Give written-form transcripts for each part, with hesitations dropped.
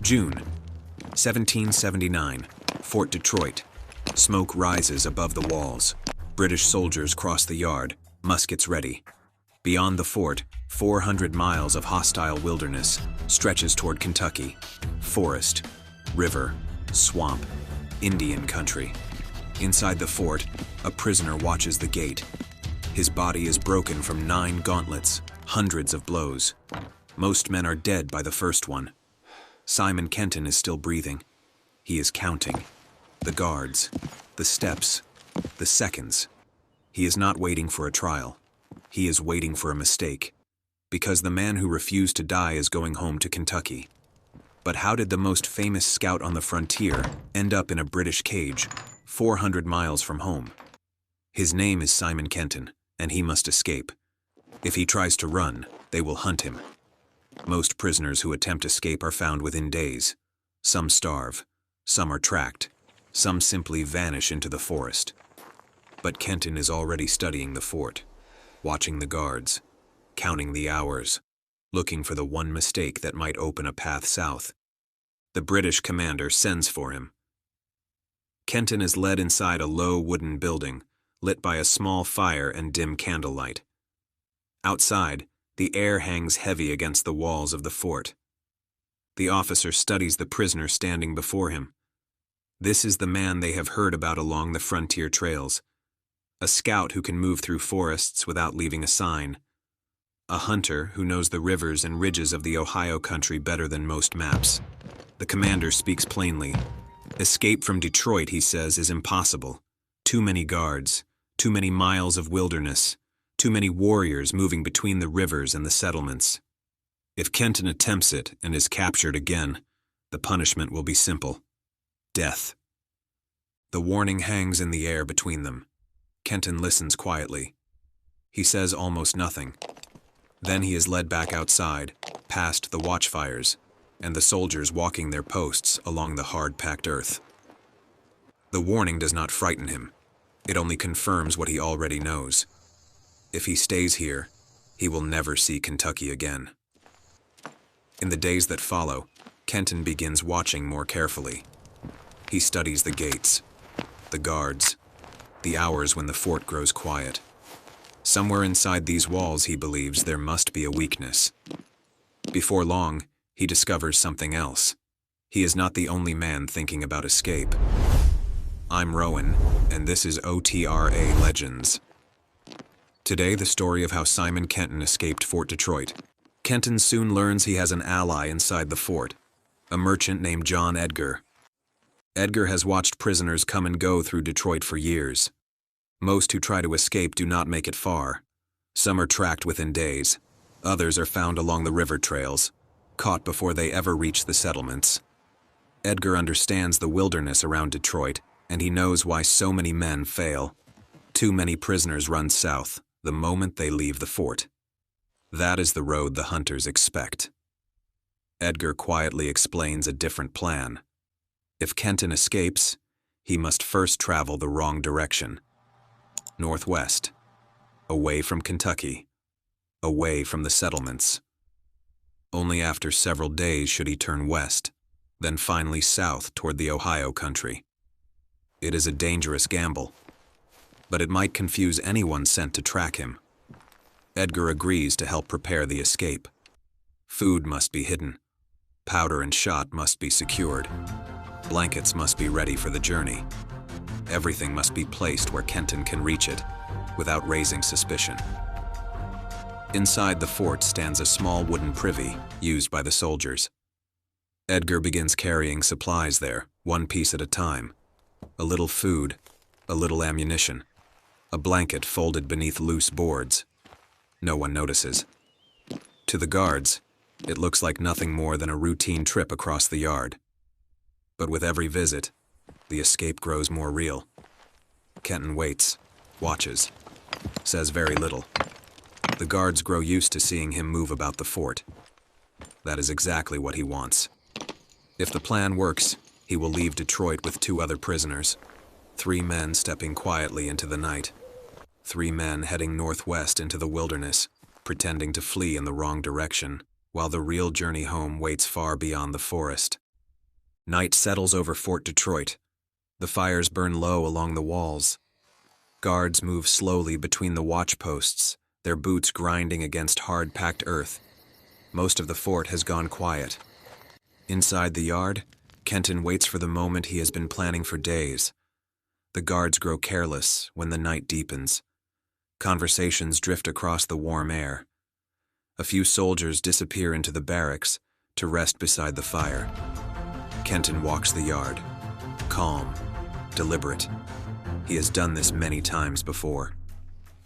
June, 1779, Fort Detroit. Smoke rises above the walls. British soldiers cross the yard, muskets ready. Beyond the fort, 400 miles of hostile wilderness stretches toward Kentucky. Forest, river, swamp, Indian country. Inside the fort, a prisoner watches the gate. His body is broken from 9 gauntlets, hundreds of blows. Most men are dead by the first one. Simon Kenton is still breathing. He is counting. The guards, the steps, the seconds. He is not waiting for a trial. He is waiting for a mistake. Because the man who refused to die is going home to Kentucky. But how did the most famous scout on the frontier end up in a British cage, 400 miles from home? His name is Simon Kenton, and he must escape. If he tries to run, they will hunt him. Most prisoners who attempt escape are found within days. Some starve, some are tracked, some simply vanish into the forest. But Kenton is already studying the fort, watching the guards, counting the hours, looking for the one mistake that might open a path south. The British commander sends for him. Kenton is led inside a low wooden building, lit by a small fire and dim candlelight. Outside, the air hangs heavy against the walls of the fort. The officer studies the prisoner standing before him. This is the man they have heard about along the frontier trails. A scout who can move through forests without leaving a sign. A hunter who knows the rivers and ridges of the Ohio country better than most maps. The commander speaks plainly. Escape from Detroit, he says, is impossible. Too many guards, too many miles of wilderness, too many warriors moving between the rivers and the settlements. If Kenton attempts it and is captured again, the punishment will be simple: death. The warning hangs in the air between them. Kenton listens quietly. He says almost nothing. Then he is led back outside, past the watchfires, and the soldiers walking their posts along the hard-packed earth. The warning does not frighten him. It only confirms what he already knows. If he stays here, he will never see Kentucky again. In the days that follow, Kenton begins watching more carefully. He studies the gates, the guards, the hours when the fort grows quiet. Somewhere inside these walls, he believes, there must be a weakness. Before long, he discovers something else. He is not the only man thinking about escape. I'm Rowan, and this is OTRA Legends. Today, the story of how Simon Kenton escaped Fort Detroit. Kenton soon learns he has an ally inside the fort, a merchant named John Edgar. Edgar has watched prisoners come and go through Detroit for years. Most who try to escape do not make it far. Some are tracked within days. Others are found along the river trails, caught before they ever reach the settlements. Edgar understands the wilderness around Detroit, and he knows why so many men fail. Too many prisoners run south the moment they leave the fort. That is the road the hunters expect. Edgar quietly explains a different plan. If Kenton escapes, he must first travel the wrong direction. Northwest, away from Kentucky, away from the settlements. Only after several days should he turn west, then finally south toward the Ohio country. It is a dangerous gamble, but it might confuse anyone sent to track him. Edgar agrees to help prepare the escape. Food must be hidden. Powder and shot must be secured. Blankets must be ready for the journey. Everything must be placed where Kenton can reach it, without raising suspicion. Inside the fort stands a small wooden privy, used by the soldiers. Edgar begins carrying supplies there, one piece at a time. A little food, a little ammunition, a blanket folded beneath loose boards. No one notices. To the guards, it looks like nothing more than a routine trip across the yard. But with every visit, the escape grows more real. Kenton waits, watches, says very little. The guards grow used to seeing him move about the fort. That is exactly what he wants. If the plan works, he will leave Detroit with 2 other prisoners. 3 men stepping quietly into the night. 3 men heading northwest into the wilderness, pretending to flee in the wrong direction, while the real journey home waits far beyond the forest. Night settles over Fort Detroit. The fires burn low along the walls. Guards move slowly between the watch posts, their boots grinding against hard-packed earth. Most of the fort has gone quiet. Inside the yard, Kenton waits for the moment he has been planning for days. The guards grow careless when the night deepens. Conversations drift across the warm air. A few soldiers disappear into the barracks to rest beside the fire. Kenton walks the yard, calm, deliberate. He has done this many times before.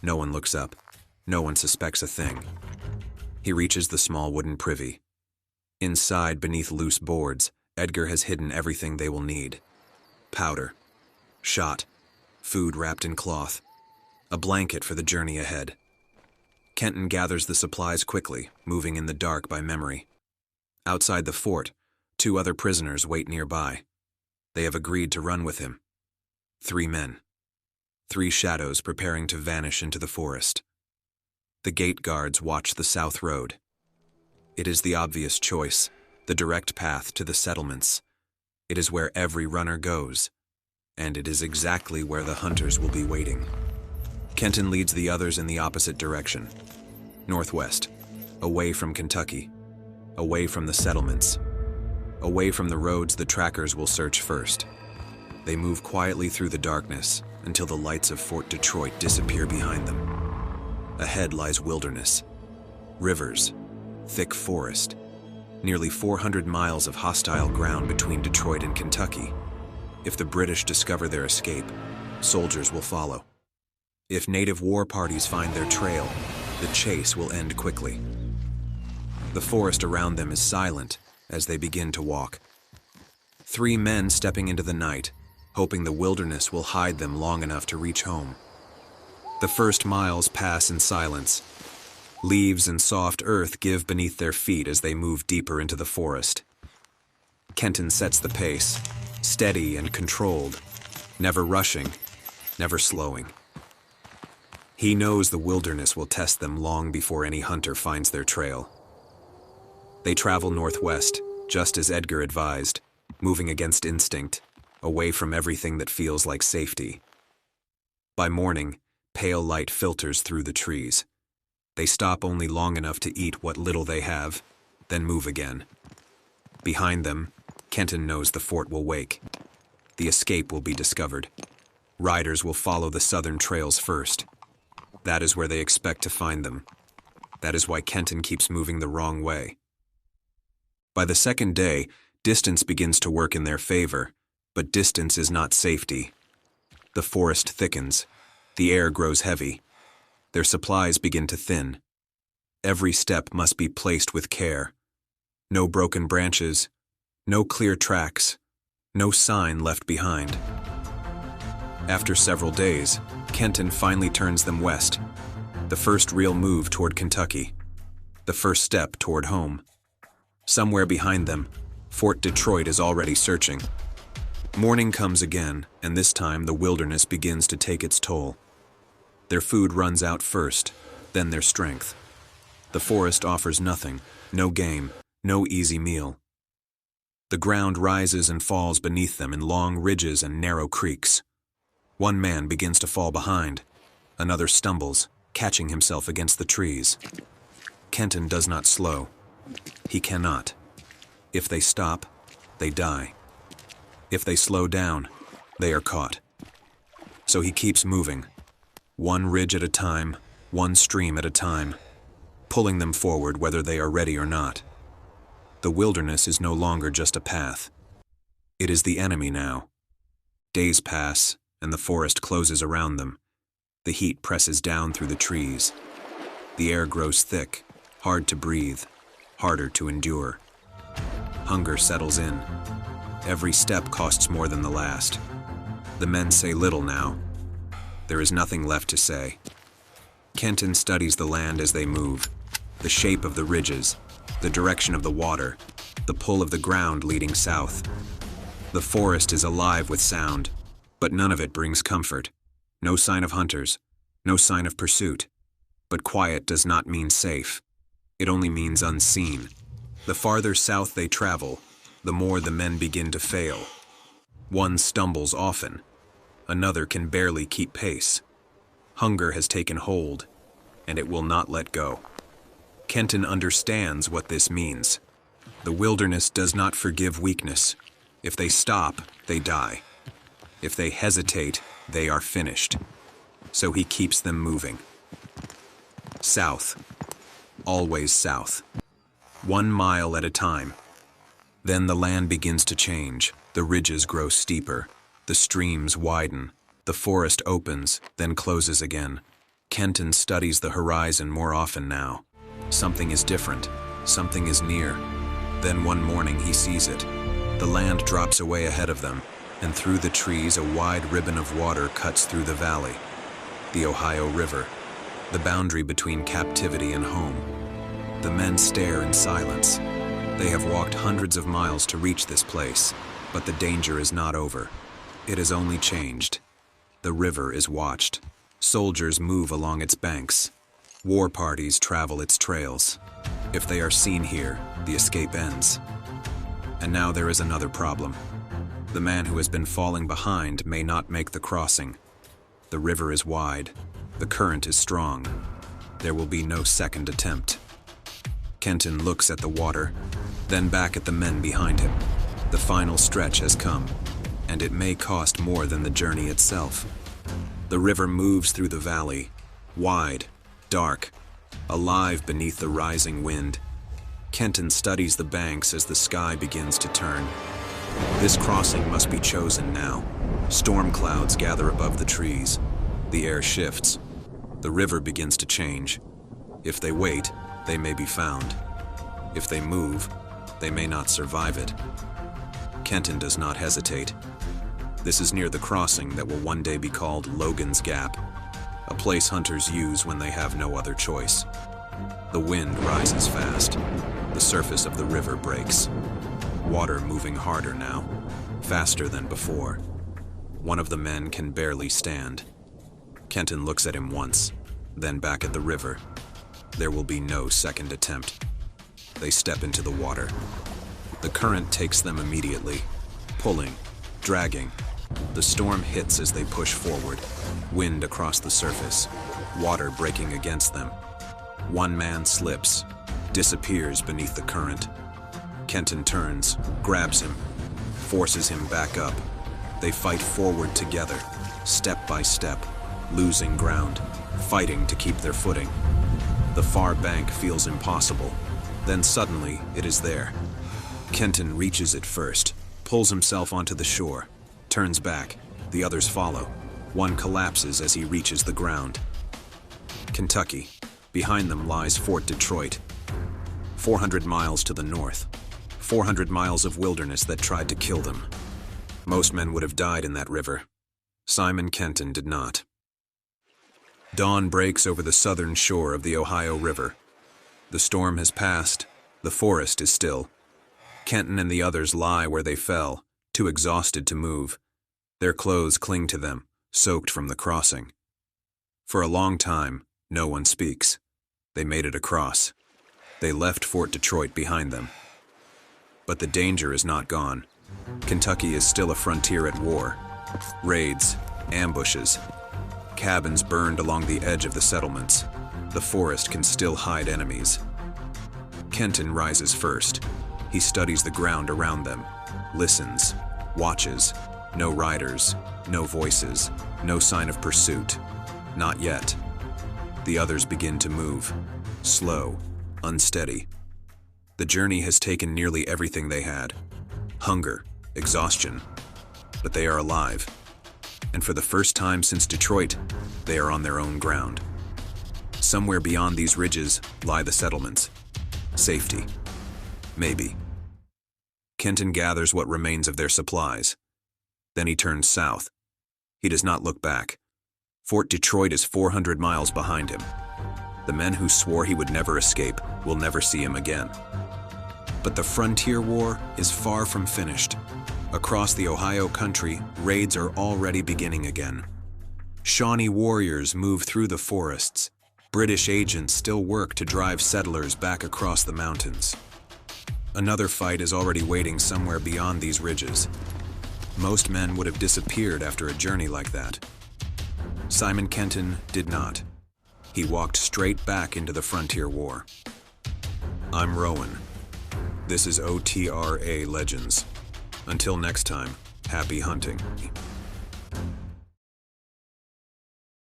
No one looks up. No one suspects a thing. He reaches the small wooden privy. Inside, beneath loose boards, Edgar has hidden everything they will need. Powder, shot, food wrapped in cloth, a blanket for the journey ahead. Kenton gathers the supplies quickly, moving in the dark by memory. Outside the fort, 2 other prisoners wait nearby. They have agreed to run with him. 3 men. 3 shadows preparing to vanish into the forest. The gate guards watch the south road. It is the obvious choice, the direct path to the settlements. It is where every runner goes, and it is exactly where the hunters will be waiting. Kenton leads the others in the opposite direction, northwest, away from Kentucky, away from the settlements, away from the roads the trackers will search first. They move quietly through the darkness until the lights of Fort Detroit disappear behind them. Ahead lies wilderness, rivers, thick forest, nearly 400 miles of hostile ground between Detroit and Kentucky. If the British discover their escape, soldiers will follow. If native war parties find their trail, the chase will end quickly. The forest around them is silent as they begin to walk. 3 men stepping into the night, hoping the wilderness will hide them long enough to reach home. The first miles pass in silence. Leaves and soft earth give beneath their feet as they move deeper into the forest. Kenton sets the pace, steady and controlled, never rushing, never slowing. He knows the wilderness will test them long before any hunter finds their trail. They travel northwest, just as Edgar advised, moving against instinct, away from everything that feels like safety. By morning, pale light filters through the trees. They stop only long enough to eat what little they have, then move again. Behind them, Kenton knows the fort will wake. The escape will be discovered. Riders will follow the southern trails first. That is where they expect to find them. That is why Kenton keeps moving the wrong way. By the second day, distance begins to work in their favor, but distance is not safety. The forest thickens. The air grows heavy. Their supplies begin to thin. Every step must be placed with care. No broken branches, no clear tracks, no sign left behind. After several days, Kenton finally turns them west, the first real move toward Kentucky, the first step toward home. Somewhere behind them, Fort Detroit is already searching. Morning comes again, and this time the wilderness begins to take its toll. Their food runs out first, then their strength. The forest offers nothing, no game, no easy meal. The ground rises and falls beneath them in long ridges and narrow creeks. One man begins to fall behind. Another stumbles, catching himself against the trees. Kenton does not slow. He cannot. If they stop, they die. If they slow down, they are caught. So he keeps moving, one ridge at a time, one stream at a time, pulling them forward whether they are ready or not. The wilderness is no longer just a path. It is the enemy now. Days pass, and the forest closes around them. The heat presses down through the trees. The air grows thick, hard to breathe, harder to endure. Hunger settles in. Every step costs more than the last. The men say little now. There is nothing left to say. Kenton studies the land as they move, the shape of the ridges, the direction of the water, the pull of the ground leading south. The forest is alive with sound, but none of it brings comfort. No sign of hunters, no sign of pursuit. But quiet does not mean safe. It only means unseen. The farther south they travel, the more the men begin to fail. One stumbles often, another can barely keep pace. Hunger has taken hold, and it will not let go. Kenton understands what this means. The wilderness does not forgive weakness. If they stop, they die. If they hesitate, they are finished. So he keeps them moving. South. Always south. 1 mile at a time. Then the land begins to change. The ridges grow steeper. The streams widen. The forest opens, then closes again. Kenton studies the horizon more often now. Something is different. Something is near. Then one morning he sees it. The land drops away ahead of them, and through the trees a wide ribbon of water cuts through the valley. The Ohio River, the boundary between captivity and home. The men stare in silence. They have walked hundreds of miles to reach this place, but the danger is not over. It has only changed. The river is watched. Soldiers move along its banks. War parties travel its trails. If they are seen here, the escape ends. And now there is another problem. The man who has been falling behind may not make the crossing. The river is wide. The current is strong. There will be no second attempt. Kenton looks at the water, then back at the men behind him. The final stretch has come, and it may cost more than the journey itself. The river moves through the valley, wide, dark, alive beneath the rising wind. Kenton studies the banks as the sky begins to turn. This crossing must be chosen now. Storm clouds gather above the trees. The air shifts. The river begins to change. If they wait, they may be found. If they move, they may not survive it. Kenton does not hesitate. This is near the crossing that will one day be called Logan's Gap, a place hunters use when they have no other choice. The wind rises fast. The surface of the river breaks. Water moving harder now, faster than before. One of the men can barely stand. Kenton looks at him once, then back at the river. There will be no second attempt. They step into the water. The current takes them immediately, pulling, dragging. The storm hits as they push forward, wind across the surface, water breaking against them. One man slips, disappears beneath the current. Kenton turns, grabs him, forces him back up. They fight forward together, step by step, losing ground, fighting to keep their footing. The far bank feels impossible. Then suddenly, it is there. Kenton reaches it first, pulls himself onto the shore, turns back. The others follow. One collapses as he reaches the ground. Kentucky. Behind them lies Fort Detroit. 400 miles to the north. 400 miles of wilderness that tried to kill them. Most men would have died in that river. Simon Kenton did not. Dawn breaks over the southern shore of the Ohio River. The storm has passed. The forest is still. Kenton and the others lie where they fell, too exhausted to move. Their clothes cling to them, soaked from the crossing. For a long time, no one speaks. They made it across. They left Fort Detroit behind them. But the danger is not gone. Kentucky is still a frontier at war. Raids, ambushes, cabins burned along the edge of the settlements. The forest can still hide enemies. Kenton rises first. He studies the ground around them, listens, watches. No riders, no voices, no sign of pursuit. Not yet. The others begin to move, slow, unsteady. The journey has taken nearly everything they had. Hunger, exhaustion. But they are alive. And for the first time since Detroit, they are on their own ground. Somewhere beyond these ridges lie the settlements. Safety. Maybe. Kenton gathers what remains of their supplies. Then he turns south. He does not look back. Fort Detroit is 400 miles behind him. The men who swore he would never escape will never see him again. But the frontier war is far from finished. Across the Ohio country, raids are already beginning again. Shawnee warriors move through the forests. British agents still work to drive settlers back across the mountains. Another fight is already waiting somewhere beyond these ridges. Most men would have disappeared after a journey like that. Simon Kenton did not. He walked straight back into the frontier war. I'm Rowan. This is OTRA Legends. Until next time, happy hunting.